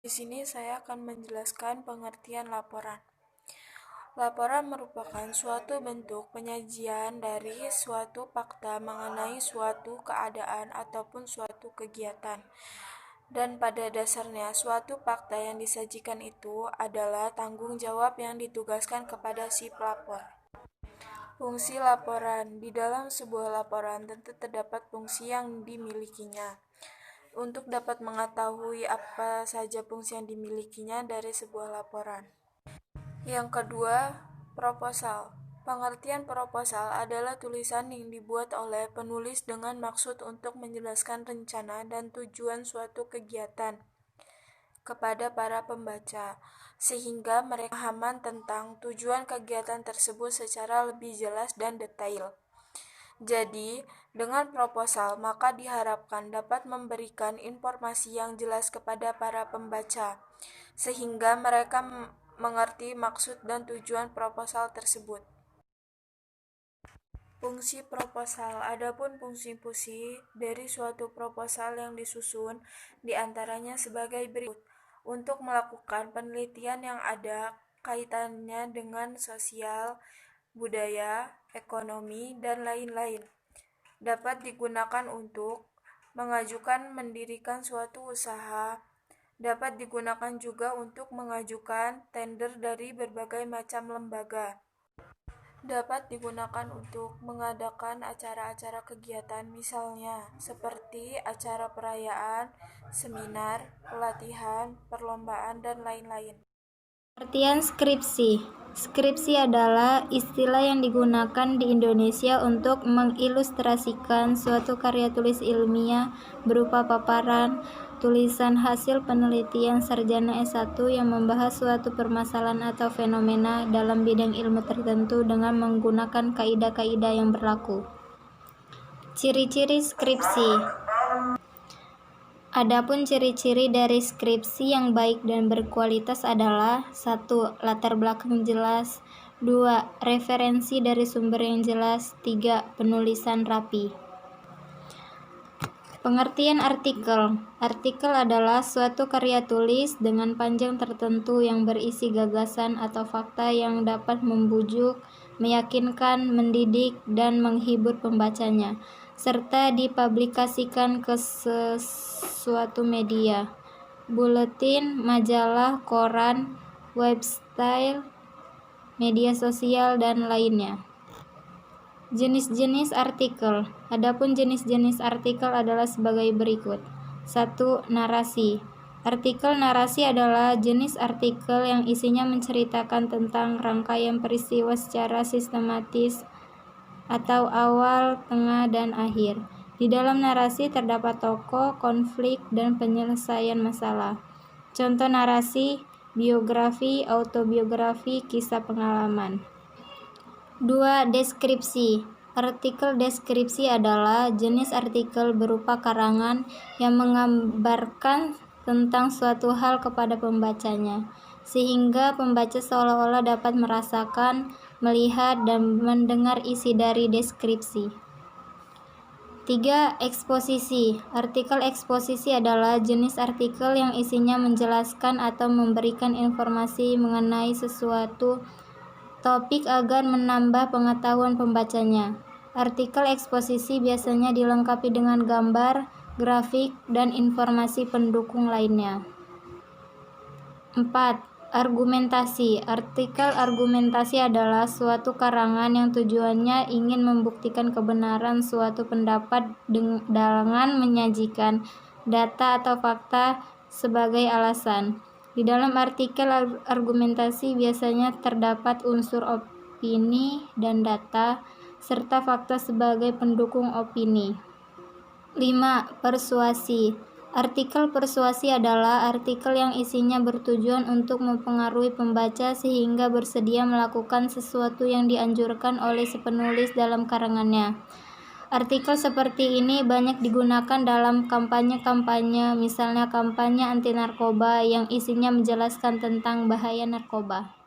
Di sini saya akan menjelaskan pengertian laporan. Laporan merupakan suatu bentuk penyajian dari suatu fakta mengenai suatu keadaan ataupun suatu kegiatan. Dan pada dasarnya, suatu fakta yang disajikan itu adalah tanggung jawab yang ditugaskan kepada si pelapor. Fungsi laporan. Di dalam sebuah laporan tentu terdapat fungsi yang dimilikinya. Untuk dapat mengetahui apa saja fungsi yang dimilikinya dari sebuah laporan. Yang kedua, proposal. Pengertian proposal adalah tulisan yang dibuat oleh penulis dengan maksud untuk menjelaskan rencana dan tujuan suatu kegiatan kepada para pembaca, sehingga mereka pemahaman tentang tujuan kegiatan tersebut secara lebih jelas dan detail. Jadi, dengan proposal maka diharapkan dapat memberikan informasi yang jelas kepada para pembaca, sehingga mereka mengerti maksud dan tujuan proposal tersebut. Fungsi proposal. Adapun fungsi-fungsi dari suatu proposal yang disusun diantaranya sebagai berikut. Untuk melakukan penelitian yang ada kaitannya dengan sosial, budaya, ekonomi, dan lain-lain. Dapat digunakan untuk mengajukan mendirikan suatu usaha. Dapat digunakan juga untuk mengajukan tender dari berbagai macam lembaga. Dapat digunakan untuk mengadakan acara-acara kegiatan misalnya seperti acara perayaan, seminar, pelatihan, perlombaan, dan lain-lain. Pengertian skripsi. Skripsi adalah istilah yang digunakan di Indonesia untuk mengilustrasikan suatu karya tulis ilmiah berupa paparan, tulisan hasil penelitian sarjana S1 yang membahas suatu permasalahan atau fenomena dalam bidang ilmu tertentu dengan menggunakan kaidah-kaidah yang berlaku. Ciri-ciri skripsi. Adapun ciri-ciri dari skripsi yang baik dan berkualitas adalah 1. Latar belakang jelas, 2. Referensi dari sumber yang jelas, 3. Penulisan rapi. Pengertian artikel. Artikel adalah suatu karya tulis dengan panjang tertentu yang berisi gagasan atau fakta yang dapat membujuk, meyakinkan, mendidik, dan menghibur pembacanya, serta dipublikasikan ke suatu media, buletin, majalah, koran, website, media sosial, dan lainnya. Jenis-jenis artikel. Adapun jenis-jenis artikel adalah sebagai berikut. 1. Narasi. Artikel narasi adalah jenis artikel yang isinya menceritakan tentang rangkaian peristiwa secara sistematis atau awal, tengah, dan akhir. Di dalam narasi terdapat tokoh, konflik, dan penyelesaian masalah. Contoh narasi: biografi, autobiografi, kisah pengalaman. 2. Deskripsi. Artikel deskripsi adalah jenis artikel berupa karangan yang menggambarkan tentang suatu hal kepada pembacanya, sehingga pembaca seolah-olah dapat merasakan, melihat, dan mendengar isi dari deskripsi. 3. Eksposisi. Artikel eksposisi adalah jenis artikel yang isinya menjelaskan atau memberikan informasi mengenai sesuatu topik agar menambah pengetahuan pembacanya. Artikel eksposisi biasanya dilengkapi dengan gambar, grafik, dan informasi pendukung lainnya. 4. Argumentasi. Artikel argumentasi adalah suatu karangan yang tujuannya ingin membuktikan kebenaran suatu pendapat dengan menyajikan data atau fakta sebagai alasan. Di dalam artikel argumentasi biasanya terdapat unsur opini dan data, serta fakta sebagai pendukung opini. 5. Persuasi. Artikel persuasi adalah artikel yang isinya bertujuan untuk mempengaruhi pembaca sehingga bersedia melakukan sesuatu yang dianjurkan oleh si penulis dalam karangannya. Artikel seperti ini banyak digunakan dalam kampanye-kampanye, misalnya kampanye anti narkoba yang isinya menjelaskan tentang bahaya narkoba.